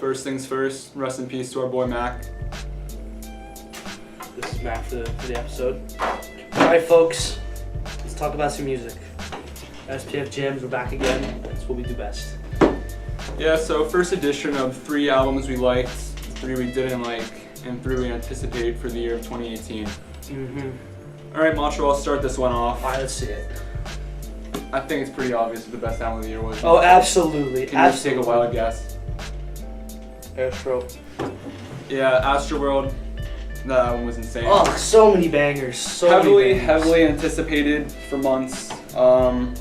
First things first, rest in peace to our boy Mac. This is Mac for the episode. Alright folks, let's talk about some music. SPF Jamz, we're back again. That's what we do best. Yeah, so first edition of 3 albums we liked, 3 we didn't like, and 3 we anticipated for the year of 2018. Alright, Macho, I'll start this one off. Alright, let's see it. I think it's pretty obvious what the best album of the year was. Oh, absolutely. Can you just take a wild guess? Astro. Yeah, Astroworld. That album was insane. Oh, so many bangers. Heavily anticipated for months. I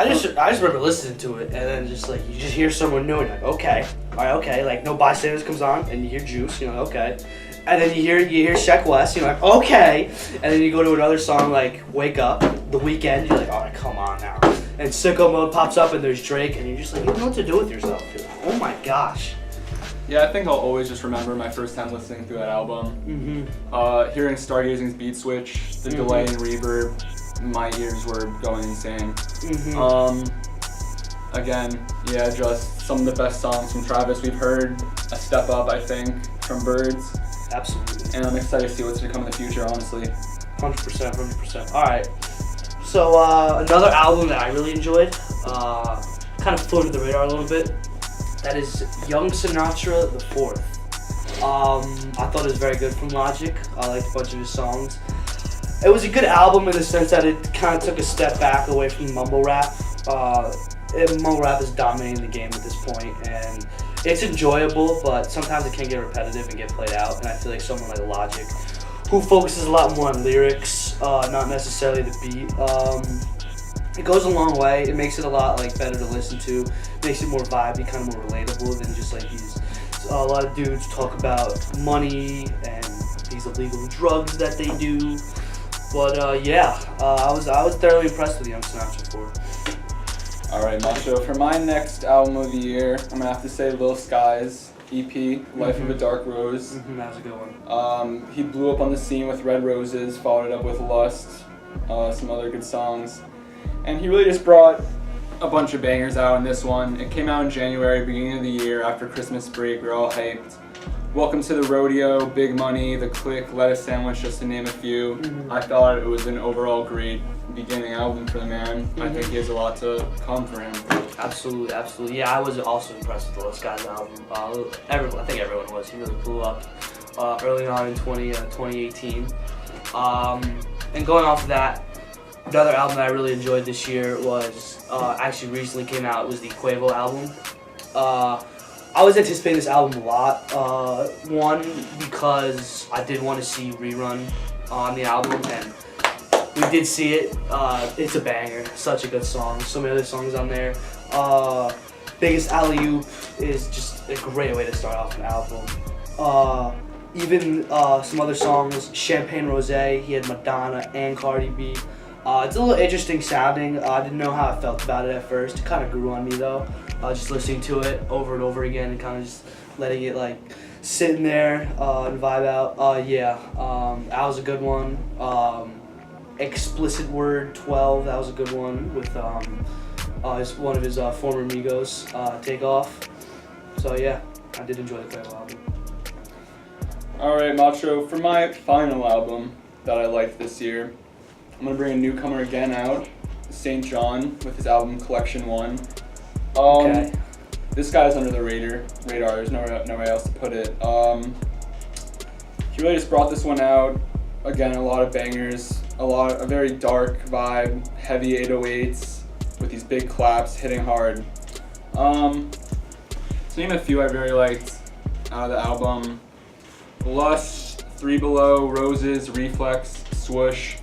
just remember listening to it, and then just like you just hear someone new, and you're like, okay, all right, okay. Like No Bystanders comes on, and you hear Juice, you're like, okay. And then you hear Sheck West, you're like, okay. And then you go to another song like Wake Up, The Weeknd, you're like, all right, come on now. And Sicko Mode pops up, and there's Drake, and you're just like, you don't know what to do with yourself. You're like, oh my gosh. Yeah, I think I'll always just remember my first time listening through that album. Hearing Stargazing's beat switch, the delay and reverb, my ears were going insane. Again, yeah, just some of the best songs from Travis we've heard. A step up, I think, from Birds. Absolutely. And I'm excited to see what's to come in the future, honestly. 100%. All right. So another album that I really enjoyed, kind of flew under the radar a little bit. That is Young Sinatra the Fourth. I thought it was very good from Logic. I liked a bunch of his songs. It was a good album in the sense that it kind of took a step back away from mumble rap. Mumble rap is dominating the game at this point, and it's enjoyable, but sometimes it can get repetitive and get played out. And I feel like someone like Logic, who focuses a lot more on lyrics, not necessarily the beat, it goes a long way. It makes it a lot like better to listen to. Makes it more vibey, kind of more relatable than just like these. A lot of dudes talk about money and these illegal drugs that they do. But I was thoroughly impressed with Young Sinatra 4. All right, Macho. For my next album of the year, I'm gonna have to say Lil Skies EP, Life of a Dark Rose. That was a good one. He blew up on the scene with Red Roses, followed it up with Lust, some other good songs. And he really just brought a bunch of bangers out in this one. It came out in January, beginning of the year, after Christmas break. We were all hyped. Welcome to the Rodeo, Big Money, The Click, Lettuce Sandwich, just to name a few. I thought it was an overall great beginning album for the man. I think he has a lot to come for him. Absolutely. Yeah, I was also impressed with the Lil Skies album. I think everyone was. He really blew up early on in 2018. And going off of that, another album that I really enjoyed this year was, actually recently came out, it was the Quavo album. I was anticipating this album a lot. One, because I did want to see Rerun on the album, and we did see it. It's a banger, such a good song. So many other songs on there. Biggest Alley-Oop is just a great way to start off an album. Even some other songs, Champagne Rosé, he had Madonna and Cardi B. It's a little interesting sounding. I didn't know how I felt about it at first. It kind of grew on me though. Just listening to it over and over again and kind of just letting it like sit in there and vibe out. That was a good one. Explicit Word 12, that was a good one with one of his former amigos, Takeoff. So yeah, I did enjoy the Quavo album. Alright, Macho, for my final album that I liked this year, I'm going to bring a newcomer again out, St. John, with his album Collection 1. Okay. This guy's under the radar. There's no way else to put it. He really just brought this one out. Again, a lot of bangers, a very dark vibe, heavy 808s with these big claps hitting hard. To name a few I very liked out of the album: Lush, 3 Below, Roses, Reflex, Swoosh.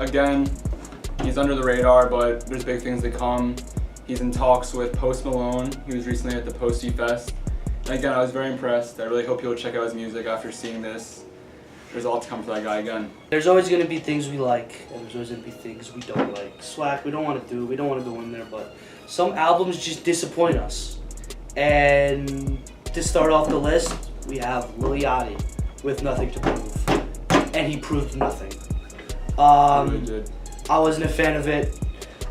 Again, he's under the radar, but there's big things to come. He's in talks with Post Malone. He was recently at the Posty Fest. And again, I was very impressed. I really hope you'll check out his music after seeing this. There's a lot to come for that guy again. There's always going to be things we like, and there's always going to be things we don't like. Swag, we don't want to do, we don't want to go in there, but some albums just disappoint us. And to start off the list, we have Lil Yachty with Nothing to Prove. And he proved nothing. I wasn't a fan of it.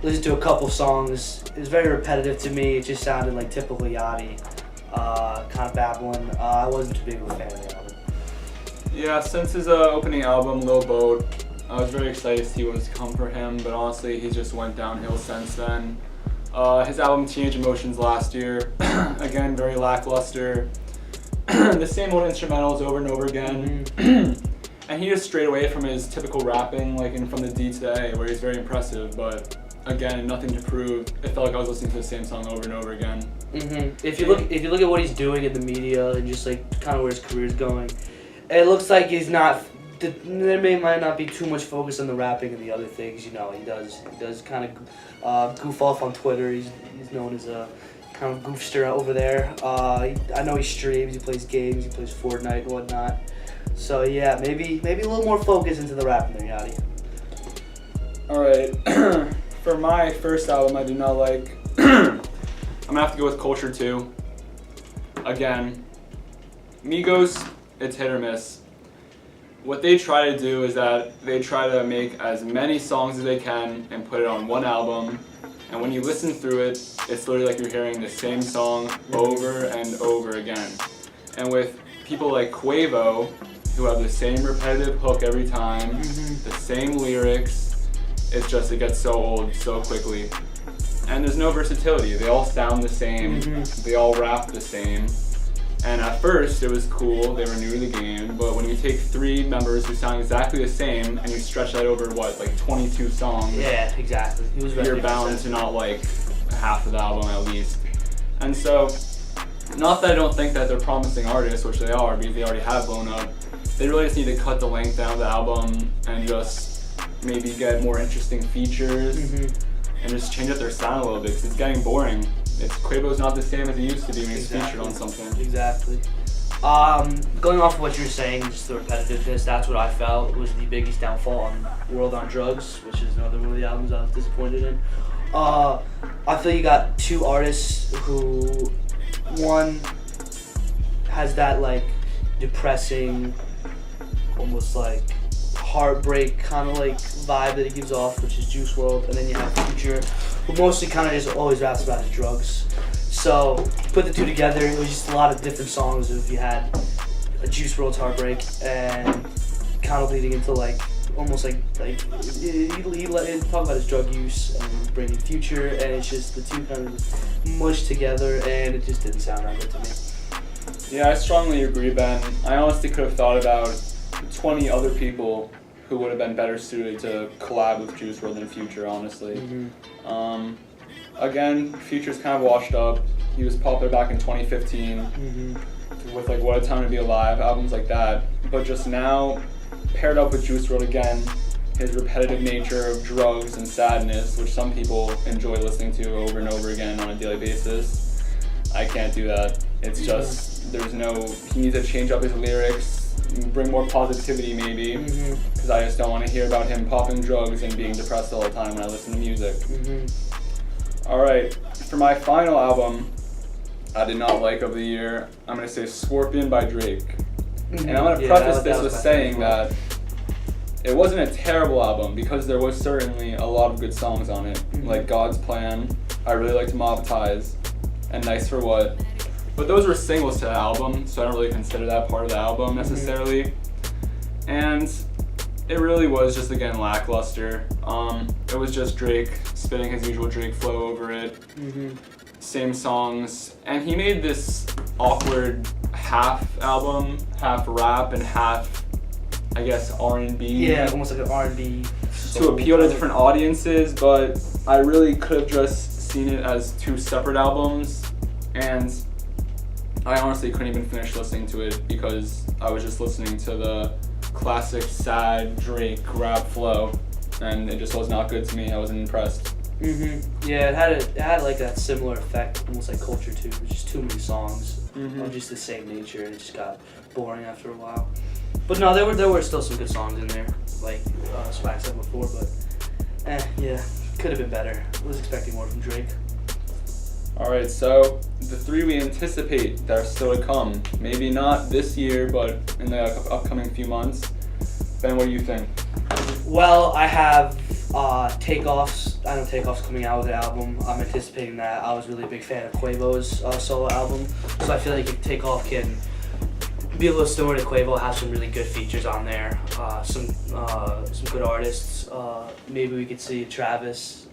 Listened to a couple songs. It was very repetitive to me. It just sounded like typical Yachty. kind of babbling. I wasn't too big of a fan of the album. Yeah, since his opening album, Lil Boat, I was very excited to see what was to come for him, but honestly, he just went downhill since then. His album Teenage Emotions last year, again, very lackluster. The same old instrumentals over and over again. And he just strayed away from his typical rapping, like in From the D Today, where he's very impressive, but again, nothing to prove. It felt like I was listening to the same song over and over again. If you look at what he's doing in the media and just like kind of where his career's going, it looks like he's not. There might not be too much focus on the rapping and the other things. You know, he does kind of goof off on Twitter. He's known as a kind of goofster over there. I know he streams, he plays games, he plays Fortnite and whatnot. So yeah, maybe a little more focus into the rapping there, Yachty. All right, for my first album, I do not like. I'm gonna have to go with Culture 2. Again, Migos, it's hit or miss. What they try to do is that they try to make as many songs as they can and put it on one album. And when you listen through it, it's literally like you're hearing the same song over and over again. And with people like Quavo, who have the same repetitive hook every time, the same lyrics, it gets so old so quickly. And there's no versatility. They all sound the same. They all rap the same. And at first, it was cool. They were new to the game. But when you take three members who sound exactly the same and you stretch that over, like 22 songs? Yeah, exactly. You're bound to not like half of the album at least. And so, not that I don't think that they're promising artists, which they are, because they already have blown up. They really just need to cut the length down of the album and just maybe get more interesting features and just change up their sound a little bit, because it's getting boring. Quavo's not the same as he used to be when he's featured on something. Exactly. Going off of what you were saying, just the repetitiveness, that's what I felt was the biggest downfall on World on Drugs, which is another one of the albums I was disappointed in. I feel you got two artists who, one has that like depressing, almost like heartbreak kind of like vibe that he gives off, which is Juice WRLD, and then you have Future, who mostly kind of just always raps about his drugs. So put the two together, it was just a lot of different songs. If you had a Juice WRLD's heartbreak and kind of leading into like almost like he talk about his drug use and bringing Future, and it's just the two kind of mushed together, and it just didn't sound that good to me. Yeah, I strongly agree, Ben. I honestly could have thought about 20 other people who would have been better suited to collab with Juice WRLD than Future, honestly. Again, Future's kind of washed up. He was popular back in 2015 with like What a Time to Be Alive, albums like that. But just now, paired up with Juice WRLD again, his repetitive nature of drugs and sadness, which some people enjoy listening to over and over again on a daily basis, I can't do that. It's just, he needs to change up his lyrics, bring more positivity maybe, because I just don't want to hear about him popping drugs and being depressed all the time when I listen to music. Alright, for my final album I did not like of the year, I'm going to say Scorpion by Drake. And I'm going to preface this with saying that it wasn't a terrible album, because there was certainly a lot of good songs on it, like God's Plan, I really liked Mob Ties, and Nice for What. But those were singles to the album, so I don't really consider that part of the album necessarily. And it really was just, again, lackluster. It was just Drake spitting his usual Drake flow over it. Same songs. And he made this awkward half album, half rap and half, I guess, R&B. Yeah, almost like an R&B. To appeal to different audiences, but I really could have just seen it as two separate albums. And I honestly couldn't even finish listening to it because I was just listening to the classic sad Drake rap flow, and it just was not good to me. I wasn't impressed. Yeah, it had like that similar effect, almost like Culture 2, which is too many songs of just the same nature, and it just got boring after a while. But no, there were still some good songs in there, like Swag said before, but yeah, could have been better. I was expecting more from Drake. Alright, so the three we anticipate that are still to come, maybe not this year, but in the upcoming few months. Ben, what do you think? Well, I have Takeoff's. I know Takeoff's coming out with an album. I'm anticipating that. I was really a big fan of Quavo's solo album, so I feel like if Takeoff can be a little similar to Quavo, have some really good features on there, some good artists. Maybe we could see a Travis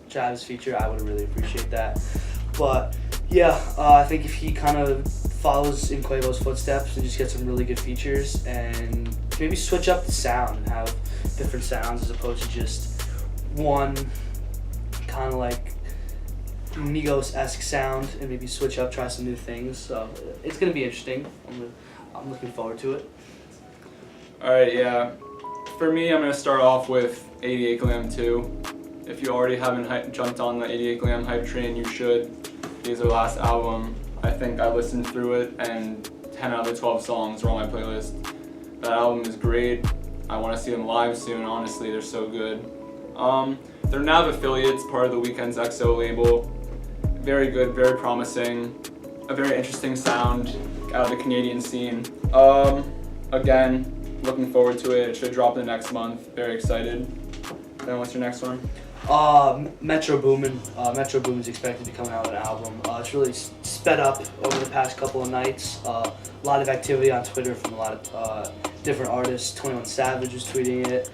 feature. I would really appreciate that. But yeah, I think if he kind of follows in Quavo's footsteps and just gets some really good features and maybe switch up the sound and have different sounds as opposed to just one kind of like Migos-esque sound, and maybe switch up, try some new things. So it's gonna be interesting. I'm looking forward to it. All right, yeah. For me, I'm gonna start off with 88 Glam 2. If you already haven't jumped on the 88 Glam hype train, you should. It's their last album. I think I listened through it, and 10 out of the 12 songs are on my playlist. That album is great. I want to see them live soon. Honestly, they're so good. They're Nav affiliates, part of the Weeknd's EXO label. Very good, very promising. A very interesting sound out of the Canadian scene. Again, looking forward to it. It should drop in the next month. Very excited. Then what's your next one? Metro Boomin. Metro Boomin's expected to come out with an album. It's really sped up over the past couple of nights. A lot of activity on Twitter from a lot of different artists. 21 Savage was tweeting it.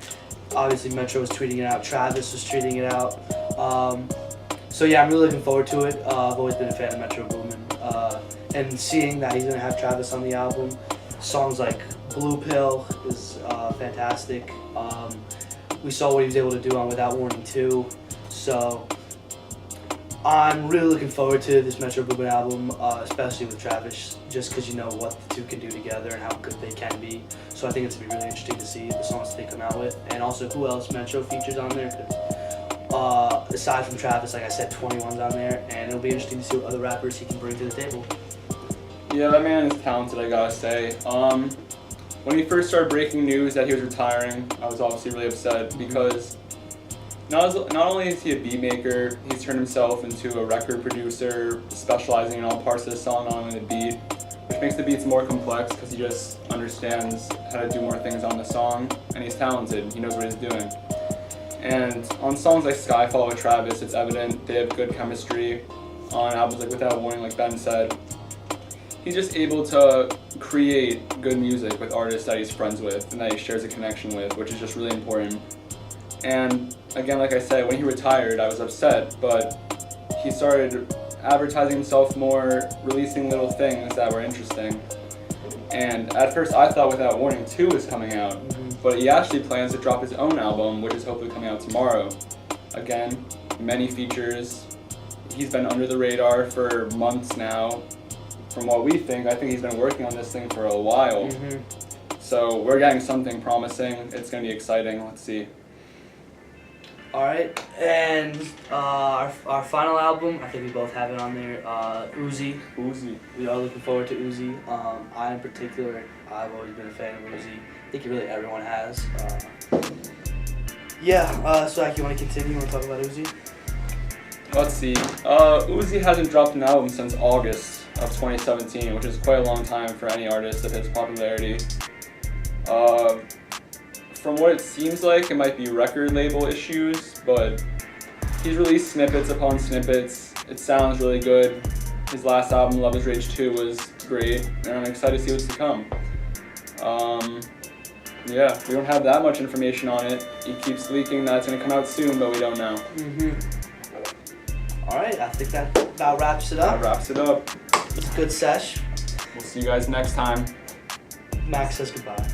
Obviously, Metro was tweeting it out. Travis was tweeting it out. So yeah, I'm really looking forward to it. I've always been a fan of Metro Boomin. And seeing that he's gonna have Travis on the album, songs like Blue Pill is fantastic. We saw what he was able to do on Without Warning 2. So I'm really looking forward to this Metro Boomin album, especially with Travis, just because you know what the two can do together and how good they can be. So I think it's going to be really interesting to see the songs that they come out with, and also who else Metro features on there. Cause, aside from Travis, like I said, 21's on there, and it'll be interesting to see what other rappers he can bring to the table. Yeah, that man is talented, I gotta say. When he first started breaking news that he was retiring, I was obviously really upset because not only is he a beat maker, he's turned himself into a record producer, specializing in all parts of the song, not only the beat, which makes the beats more complex because he just understands how to do more things on the song, and he's talented, he knows what he's doing. And on songs like Skyfall with Travis, it's evident they have good chemistry. On albums like Without Warning, like Ben said, he's just able to create good music with artists that he's friends with and that he shares a connection with, which is just really important. And again, like I said, when he retired, I was upset, but he started advertising himself more, releasing little things that were interesting. And at first I thought Without Warning 2 was coming out, but he actually plans to drop his own album, which is hopefully coming out tomorrow. Again, many features. He's been under the radar for months now. From what we think, I think he's been working on this thing for a while. So we're getting something promising. It's going to be exciting. Let's see. All right, and our final album, I think we both have it on there, Uzi. We are looking forward to Uzi. I in particular, I've always been a fan of Uzi. I think really everyone has. So Aki, you want to continue? You want to talk about Uzi? Let's see. Uzi hasn't dropped an album since August of 2017, which is quite a long time for any artist of his popularity. From what it seems like, it might be record label issues, but he's released snippets upon snippets. It sounds really good. His last album, Love is Rage 2, was great, and I'm excited to see what's to come. Yeah, we don't have that much information on it. He keeps leaking that it's going to come out soon, but we don't know. All right, I think that about wraps it up. That wraps it up. It's a good sesh. We'll see you guys next time. Max says goodbye.